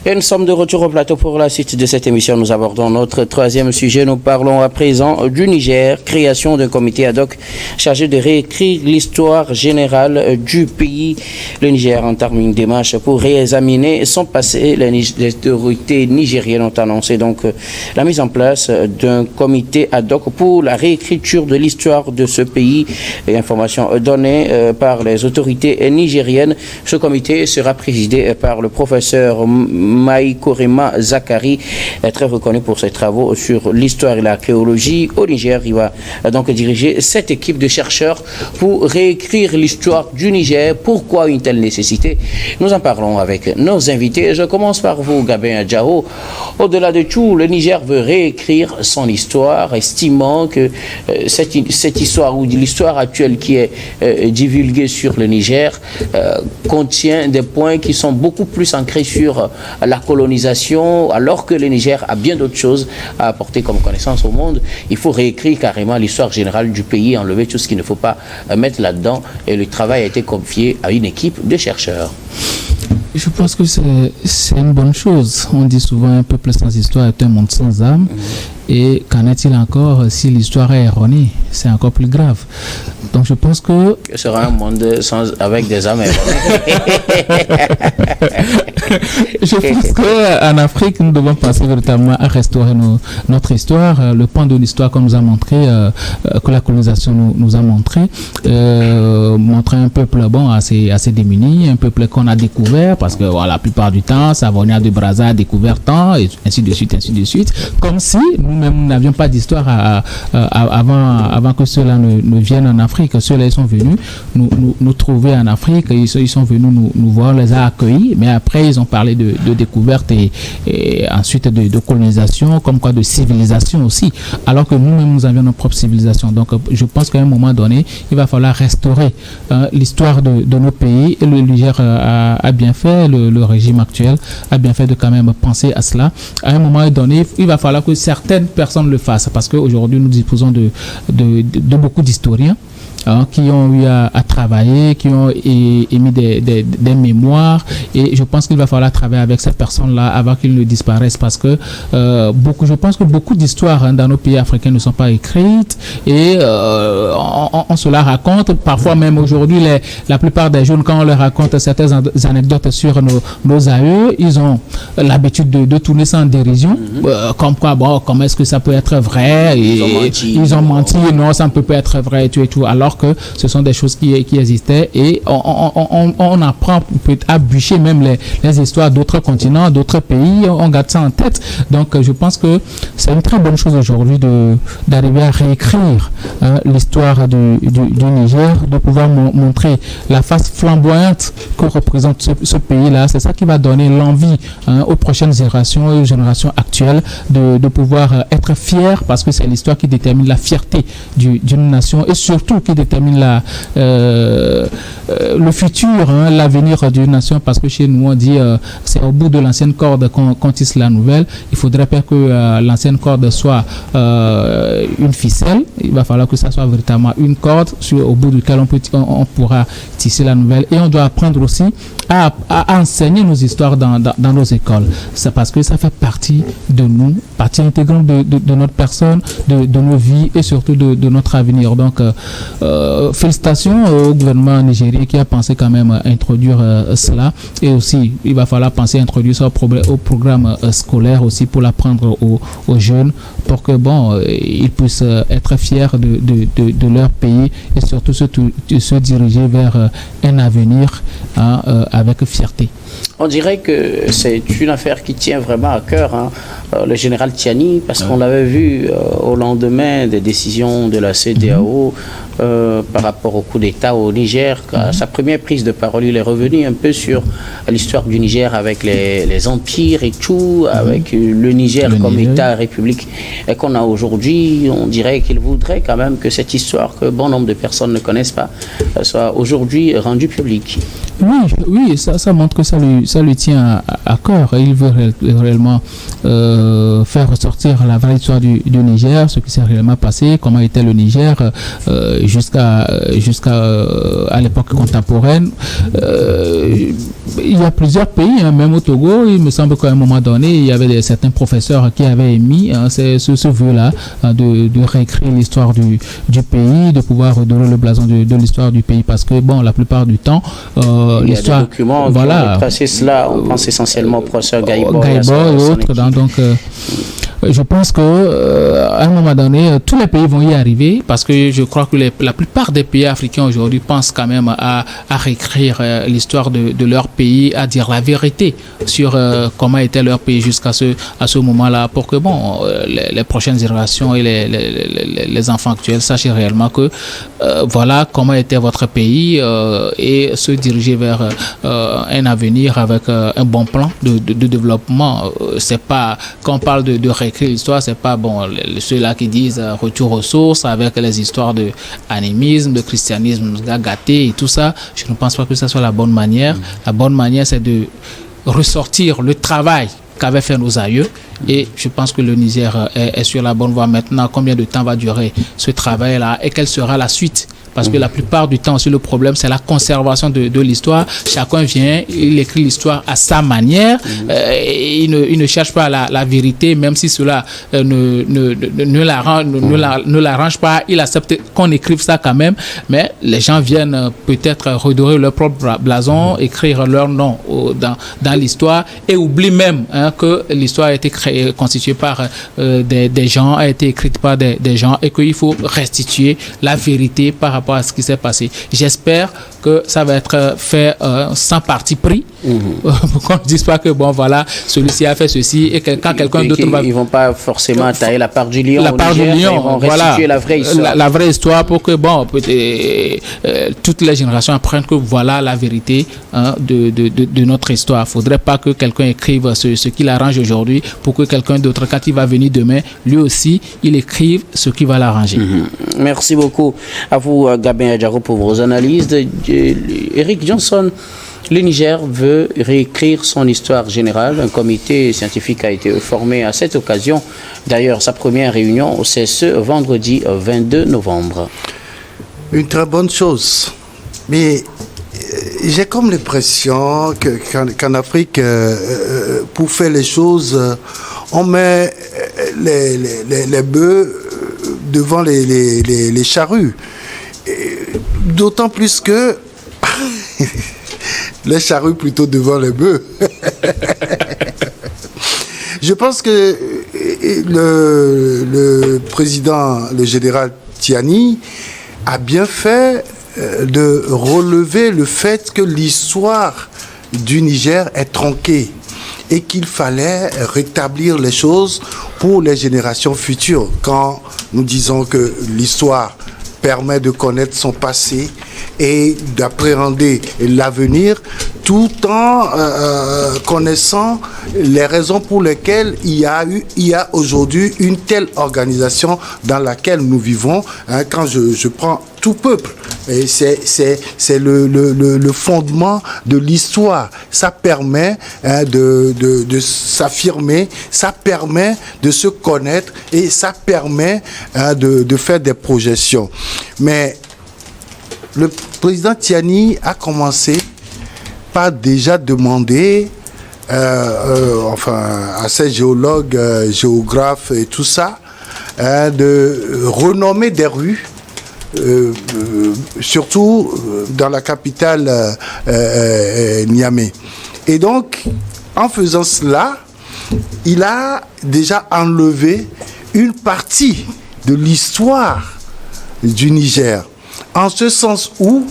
Et nous sommes de retour au plateau pour la suite de cette émission. Nous abordons notre troisième sujet. Nous parlons à présent du Niger, création d'un comité ad hoc chargé de réécrire l'histoire générale du pays. Le Niger entame une démarche pour réexaminer son passé. Les autorités nigériennes ont annoncé donc la mise en place d'un comité ad hoc pour la réécriture de l'histoire de ce pays. Et information donnée par les autorités nigériennes. Ce comité sera présidé par le professeur Maïkorema Zakari, très reconnu pour ses travaux sur l'histoire et l'archéologie au Niger. Il va donc diriger cette équipe de chercheurs pour réécrire l'histoire du Niger. Pourquoi une telle nécessité? Nous en parlons avec nos invités. Je commence par vous, Gabin Adjao. Au-delà de tout, le Niger veut réécrire son histoire, estimant que cette histoire ou l'histoire actuelle qui est divulguée sur le Niger contient des points qui sont beaucoup plus ancrés sur la colonisation, alors que le Niger a bien d'autres choses à apporter comme connaissance au monde. Il faut réécrire carrément l'histoire générale du pays, enlever tout ce qu'il ne faut pas mettre là-dedans, et le travail a été confié à une équipe de chercheurs. Je pense que c'est une bonne chose. On dit souvent un peuple sans histoire est un monde sans âme. Et qu'en est-il encore si l'histoire est erronée? C'est encore plus grave. Donc je pense que... Ce sera un monde avec des âmes erronées. Je pense qu'en Afrique, nous devons penser véritablement à restaurer notre histoire, le point de l'histoire qu'on nous a montré, que la colonisation nous a montré, montrer un peuple assez démuni, un peuple qu'on a découvert, parce que la plupart du temps, Savonia de Brazza a découvert tant, et ainsi de suite, comme si nous-mêmes n'avions pas d'histoire avant que ceux-là ne viennent en Afrique. Ceux-là, ils sont venus nous trouver en Afrique, ils sont venus nous voir, on les a accueillis, mais après, ils ont parlé de découverte et ensuite de colonisation, comme quoi de civilisation aussi, alors que nous-mêmes, nous avions nos propres civilisations. Donc, je pense qu'à un moment donné, il va falloir restaurer l'histoire de nos pays, et le Niger a bien fait, le régime actuel a bien fait de quand même penser à cela. À un moment donné, il va falloir que certaines personnes le fassent, parce qu'aujourd'hui, nous disposons de beaucoup d'historiens qui ont eu à travailler, qui ont émis des mémoires, et je pense qu'il va falloir travailler avec ces personnes-là avant qu'ils ne disparaissent, parce que je pense que beaucoup d'histoires dans nos pays africains ne sont pas écrites, et on se la raconte, parfois même aujourd'hui, la plupart des jeunes, quand on leur raconte certaines anecdotes sur nos aïeux, ils ont l'habitude de tourner ça en dérision, comme quoi, comment est-ce que ça peut être vrai, ils ont menti, non, ça ne peut pas être vrai, et tout, alors que ce sont des choses qui existaient, et on apprend à bûcher même les histoires d'autres continents, d'autres pays, on garde ça en tête. Donc je pense que c'est une très bonne chose aujourd'hui d'arriver à réécrire l'histoire du Niger, de pouvoir montrer la face flamboyante que représente ce pays-là. C'est ça qui va donner l'envie aux prochaines générations et aux générations actuelles de pouvoir être fiers, parce que c'est l'histoire qui détermine la fierté d'une nation, et surtout qui détermine le futur, l'avenir d'une nation, parce que chez nous on dit c'est au bout de l'ancienne corde qu'on tisse la nouvelle. Il faudrait pas que l'ancienne corde soit une ficelle. Il va falloir que ça soit véritablement une corde au bout duquel on pourra tisser la nouvelle, et on doit apprendre aussi à enseigner nos histoires dans nos écoles. C'est parce que ça fait partie de nous, partie intégrante de notre personne, de nos vies, et surtout de notre avenir. Donc félicitations au gouvernement nigérien qui a pensé quand même à introduire cela, et aussi il va falloir penser à introduire ça au programme scolaire aussi, pour l'apprendre aux jeunes, pour que ils puissent être fiers de leur pays, et surtout se diriger vers un avenir avec fierté. On dirait que c'est une affaire qui tient vraiment à cœur, le général Tiani, parce qu'on l'avait vu au lendemain des décisions de la CEDEAO par rapport au coup d'État au Niger. Sa première prise de parole, il est revenu un peu sur l'histoire du Niger avec les empires et tout, avec le Niger comme État, république qu'on a aujourd'hui. On dirait qu'il voudrait quand même que cette histoire, que bon nombre de personnes ne connaissent pas, soit aujourd'hui rendue publique. Oui, ça montre que ça lui ça lui tient à cœur. Il veut réellement faire ressortir la vraie histoire du Niger, ce qui s'est réellement passé, comment était le Niger jusqu'à à l'époque contemporaine. Il y a plusieurs pays, même au Togo, il me semble qu'à un moment donné, il y avait certains professeurs qui avaient émis ce vœu-là de réécrire l'histoire du pays, de pouvoir redorer le blason de l'histoire du pays, parce que bon, la plupart du temps, l'histoire, des documents voilà, qui ont retracé cela. On pense essentiellement au professeur Gaïbo et autres. Donc, je pense que à un moment donné, tous les pays vont y arriver, parce que je crois que la plupart des pays africains aujourd'hui pensent quand même à réécrire l'histoire de leur pays, à dire la vérité sur comment était leur pays jusqu'à ce moment-là, pour que bon, les prochaines générations et les enfants actuels sachent réellement que voilà comment était votre pays et se diriger vers un avenir avec un bon plan de développement. C'est pas, quand on parle de réécrire l'histoire, c'est pas bon ceux-là qui disent retour aux sources avec les histoires de animisme, de christianisme gâté et tout ça. Je ne pense pas que ça soit la bonne manière. La bonne manière, c'est de ressortir le travail qu'avaient fait nos aïeux, et je pense que le Niger est sur la bonne voie. Maintenant, combien de temps va durer ce travail-là et quelle sera la suite? Parce que la plupart du temps aussi, le problème, c'est la conservation de l'histoire. Chacun vient, il écrit l'histoire à sa manière. Il ne cherche pas la vérité, même si cela ne l'arrange pas. Il accepte qu'on écrive ça quand même. Mais les gens viennent peut-être redorer leur propre blason, écrire leur nom dans l'histoire, et oublient même que l'histoire a été constituée par des gens, a été écrite par des gens, et qu'il faut restituer la vérité par rapport à ce qui s'est passé. J'espère que ça va être fait sans parti pris, pour qu'on ne dise pas que bon voilà, celui-ci a fait ceci, et quand quelqu'un d'autre va... Ils vont pas forcément tailler la part du lion. La part du lion, ils vont restituer la vraie histoire. La vraie histoire, pour que bon, toutes les générations apprennent que voilà la vérité de notre histoire. Il ne faudrait pas que quelqu'un écrive ce qu'il arrange aujourd'hui, pour que quelqu'un d'autre, quand il va venir demain, lui aussi, il écrive ce qui va l'arranger. Merci beaucoup à vous, Gabin Adjaro, pour vos analyses. Eric Johnson, le Niger veut réécrire son histoire générale. Un comité scientifique a été formé à cette occasion. D'ailleurs, sa première réunion, c'est ce vendredi 22 novembre. Une très bonne chose. Mais j'ai comme l'impression qu'en Afrique, pour faire les choses, on met les bœufs devant les charrues. D'autant plus que les charrues plutôt devant les bœufs. Je pense que le président, le général Tiani, a bien fait de relever le fait que l'histoire du Niger est tronquée et qu'il fallait rétablir les choses pour les générations futures. Quand nous disons que l'histoire permet de connaître son passé et d'appréhender l'avenir, tout en connaissant les raisons pour lesquelles il y a aujourd'hui une telle organisation dans laquelle nous vivons. Quand je prends tout peuple, et c'est le fondement de l'histoire. Ça permet de s'affirmer, ça permet de se connaître, et ça permet de faire des projections. Mais le président Tiani a commencé par déjà demander à ces géologues, géographes et tout ça, de renommer des rues, surtout dans la capitale Niamey. Et donc, en faisant cela, il a déjà enlevé une partie de l'histoire du Niger. En ce sens où,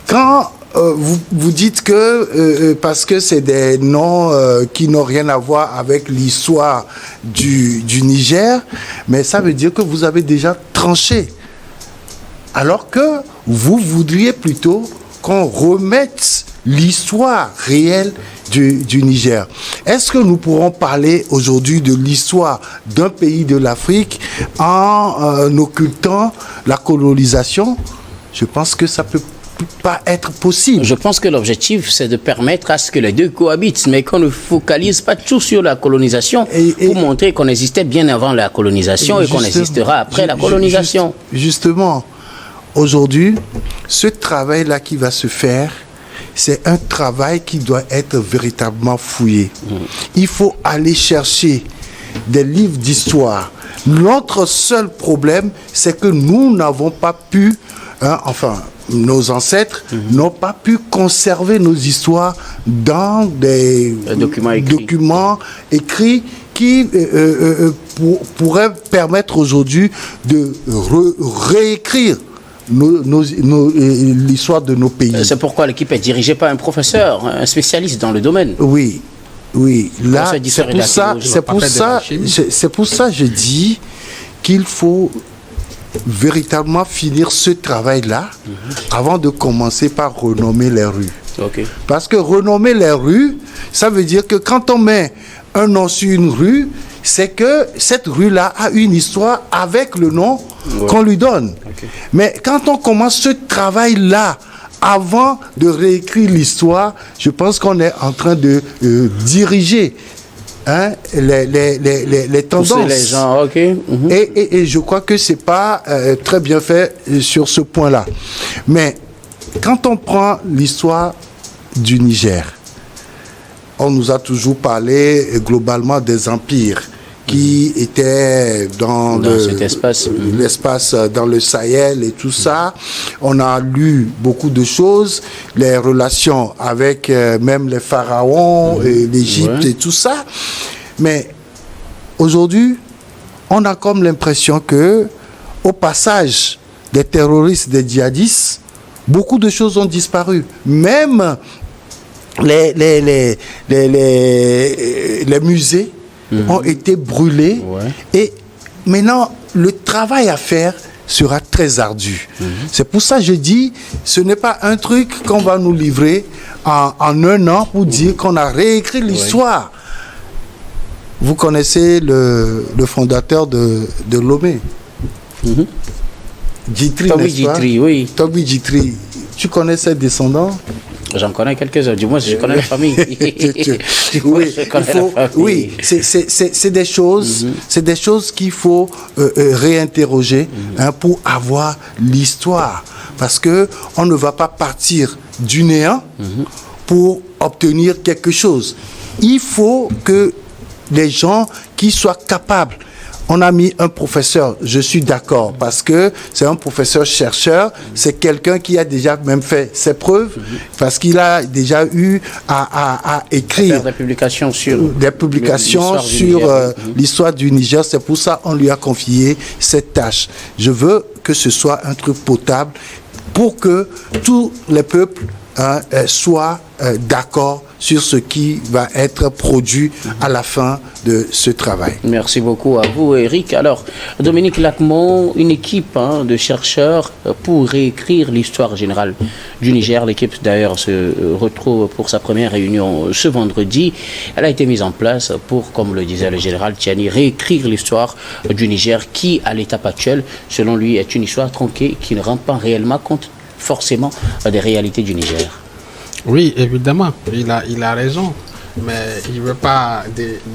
quand vous dites que parce que c'est des noms qui n'ont rien à voir avec l'histoire du Niger, mais ça veut dire que vous avez déjà tranché. Alors que vous voudriez plutôt qu'on remette l'histoire réelle du Niger. Est-ce que nous pourrons parler aujourd'hui de l'histoire d'un pays de l'Afrique en occultant la colonisation? Je pense que ça peut pas être possible. Je pense que l'objectif, c'est de permettre à ce que les deux cohabitent, mais qu'on ne focalise pas tout sur la colonisation pour montrer qu'on existait bien avant la colonisation et qu'on existera après la colonisation. Justement, aujourd'hui, ce travail-là qui va se faire, c'est un travail qui doit être véritablement fouillé. Il faut aller chercher des livres d'histoire. Notre seul problème, c'est que nous n'avons pas pu, nos ancêtres n'ont pas pu conserver nos histoires dans des documents écrits qui pourraient permettre aujourd'hui de réécrire l'histoire de nos pays. C'est pourquoi l'équipe est dirigée par un professeur, un spécialiste dans le domaine. Oui. Là, c'est pour ça que je dis qu'il faut véritablement finir ce travail-là avant de commencer par renommer les rues. Parce que renommer les rues, ça veut dire que quand on met un nom sur une rue, c'est que cette rue-là a une histoire avec le nom qu'on lui donne. Mais quand on commence ce travail-là, avant de réécrire l'histoire, je pense qu'on est en train de diriger les tendances. Pousser les gens, Et je crois que c'est pas très bien fait sur ce point-là. Mais quand on prend l'histoire du Niger, on nous a toujours parlé globalement des empires qui étaient dans cet espace. L'espace dans le Sahel et tout ça. On a lu beaucoup de choses, les relations avec même les pharaons et l'Égypte et tout ça. Mais aujourd'hui, on a comme l'impression que au passage des terroristes, des djihadistes, beaucoup de choses ont disparu. Même les musées ont été brûlés. Et maintenant, le travail à faire sera très ardu. C'est pour ça que je dis, ce n'est pas un truc qu'on va nous livrer en un an pour dire qu'on a réécrit l'histoire. Vous connaissez le fondateur de Lomé, Djitri, Tommy Djitri, oui. Tommy Djitri. Tu connais ses descendants? J'en connais quelques-uns, du moins je connais la famille. C'est des choses qu'il faut réinterroger pour avoir l'histoire. Parce qu'on ne va pas partir du néant pour obtenir quelque chose. Il faut que les gens qui soient capables. On a mis un professeur, je suis d'accord, parce que c'est un professeur chercheur, c'est quelqu'un qui a déjà même fait ses preuves, parce qu'il a déjà eu à écrire des publications sur l'histoire du Niger. C'est pour ça qu'on lui a confié cette tâche. Je veux que ce soit un truc potable pour que tous les peuples soient d'accord sur ce qui va être produit à la fin de ce travail. Merci beaucoup à vous, Eric. Alors, Dominique Lacmon, une équipe de chercheurs pour réécrire l'histoire générale du Niger. L'équipe, d'ailleurs, se retrouve pour sa première réunion ce vendredi. Elle a été mise en place pour, comme le disait le général Tiani, réécrire l'histoire du Niger qui, à l'étape actuelle, selon lui, est une histoire tronquée qui ne rend pas réellement compte forcément des réalités du Niger. Oui, évidemment, il a raison, mais il ne veut pas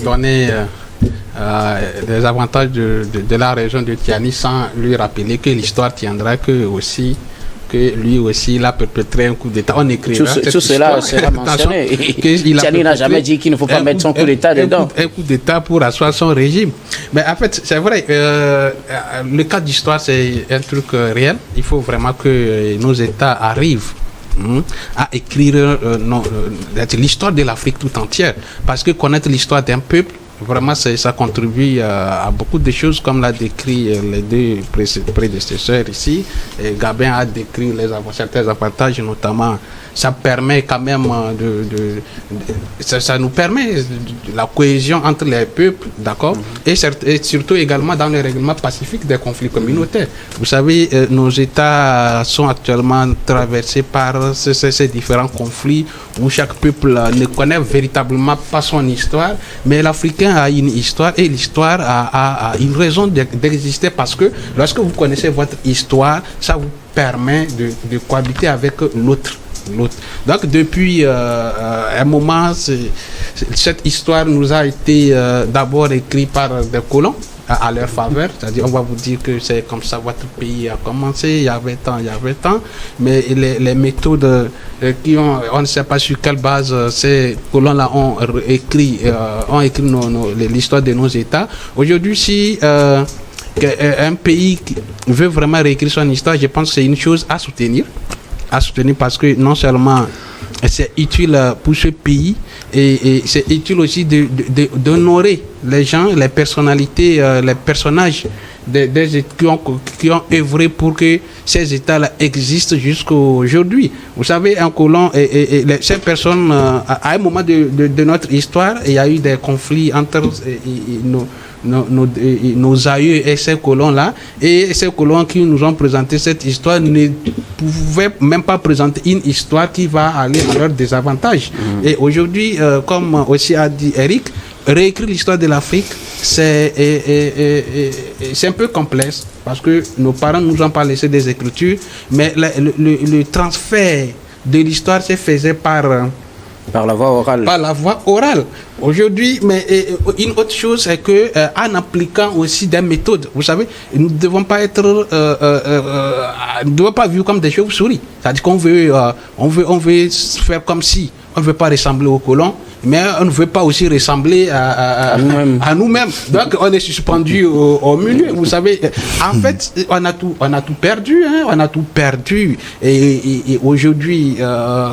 donner des avantages de la région de Tiani sans lui rappeler que l'histoire tiendra que lui aussi il a perpétré un coup d'État. On écrira tout cela sera mentionné. Tiani n'a jamais dit qu'il ne faut pas mettre son coup d'État dedans. Un coup d'État pour asseoir son régime. Mais en fait, c'est vrai, le cas d'histoire, c'est un truc réel. Il faut vraiment que nos États arrivent à écrire l'histoire de l'Afrique tout entière. Parce que connaître l'histoire d'un peuple, vraiment, ça contribue à beaucoup de choses, comme l'a décrit les deux prédécesseurs ici. Et Gabin a décrit certains avantages, notamment ça permet quand même ça nous permet la cohésion entre les peuples, d'accord, et surtout également dans le règlement pacifique des conflits communautaires. Vous savez, nos États sont actuellement traversés par ces différents conflits où chaque peuple ne connaît véritablement pas son histoire, mais l'Africain a une histoire et l'histoire a une raison d'exister parce que lorsque vous connaissez votre histoire, ça vous permet de cohabiter avec l'autre. Donc depuis un moment, cette histoire nous a été d'abord écrite par des colons à leur faveur, c'est-à-dire on va vous dire que c'est comme ça votre pays a commencé, il y avait tant, mais les méthodes on ne sait pas sur quelle base ces colons-là ont écrit l'histoire de nos États. Aujourd'hui, si un pays veut vraiment réécrire son histoire, je pense que c'est une chose à soutenir parce que non seulement c'est utile pour ce pays et c'est utile aussi d'honorer les gens, les personnalités, les personnages qui ont œuvré pour que ces États-là existent jusqu'à aujourd'hui. Vous savez, un colon et ces personnes, à un moment de notre histoire, il y a eu des conflits entre nos aïeux et ces colons-là, et ces colons qui nous ont présenté cette histoire ne pouvaient même pas présenter une histoire qui va aller à leur désavantage. Et aujourd'hui, comme aussi a dit Eric, réécrire l'histoire de l'Afrique, c'est un peu complexe parce que nos parents ne nous ont pas laissé des écritures, mais le transfert de l'histoire se faisait par la voie orale. Par la voie orale. Aujourd'hui, mais une autre chose, c'est que en appliquant aussi des méthodes, vous savez, nous ne devons pas être, nous ne devons pas vivre comme des chauves-souris. C'est-à-dire qu'on veut, on veut faire comme si on ne veut pas ressembler aux colons, mais on ne veut pas aussi ressembler à nous-mêmes. Donc, on est suspendu au milieu. Vous savez, en fait, on a tout perdu. On a tout perdu. Et aujourd'hui,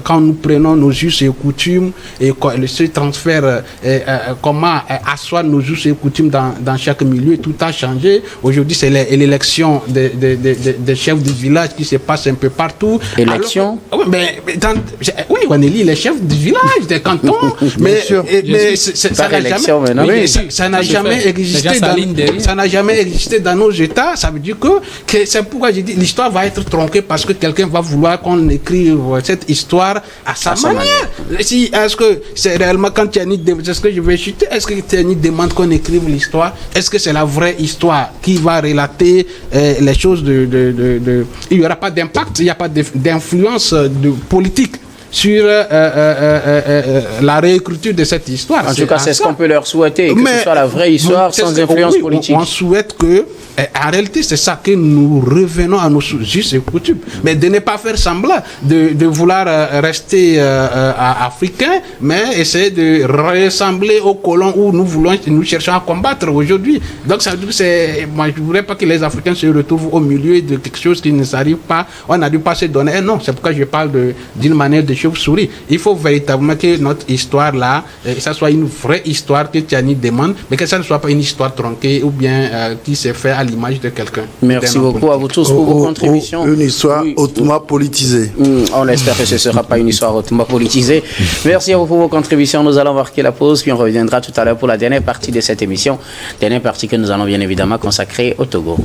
quand nous prenons nos us et coutumes et ce transfert, comment asseoir nos us et coutumes dans chaque milieu, tout a changé. Aujourd'hui, c'est l'élection des chefs de village qui se passe un peu partout. Élection? Oui, on élit les chefs de village, des cantons. Mais ça n'a jamais existé dans nos États. Ça veut dire que c'est pourquoi j'ai dit l'histoire va être tronquée parce que quelqu'un va vouloir qu'on écrive cette histoire à sa manière. Est-ce que c'est réellement quand Tiani est-ce que je vais chuter, est-ce que Tiani demande qu'on écrive l'histoire? Est-ce que c'est la vraie histoire qui va relater les choses il n'y aura pas d'impact, il n'y a pas d'influence politique sur la réécriture de cette histoire. En tout cas, c'est ce qu'on peut leur souhaiter, que ce soit la vraie histoire sans influence politique. On souhaite que, en réalité, c'est ça que nous revenons à nos us et coutumes. Mais de ne pas faire semblant de vouloir rester africains, mais essayer de ressembler aux colons où nous cherchons à combattre aujourd'hui. Donc, ça veut dire que moi, je ne voudrais pas que les Africains se retrouvent au milieu de quelque chose qui ne s'arrive pas. On n'arrive pas à se donner. Non, c'est pourquoi je parle d'une manière de chauve-souris. Il faut véritablement que notre histoire là, ça soit une vraie histoire que Tiani demande, mais que ça ne soit pas une histoire tronquée ou bien qui s'est fait à l'image de quelqu'un. Merci beaucoup à vous tous pour vos contributions. Une histoire hautement politisée. On espère que ce ne sera pas une histoire hautement politisée. Merci à vous pour vos contributions. Nous allons marquer la pause, puis on reviendra tout à l'heure pour la dernière partie de cette émission. Dernière partie que nous allons bien évidemment consacrer au Togo.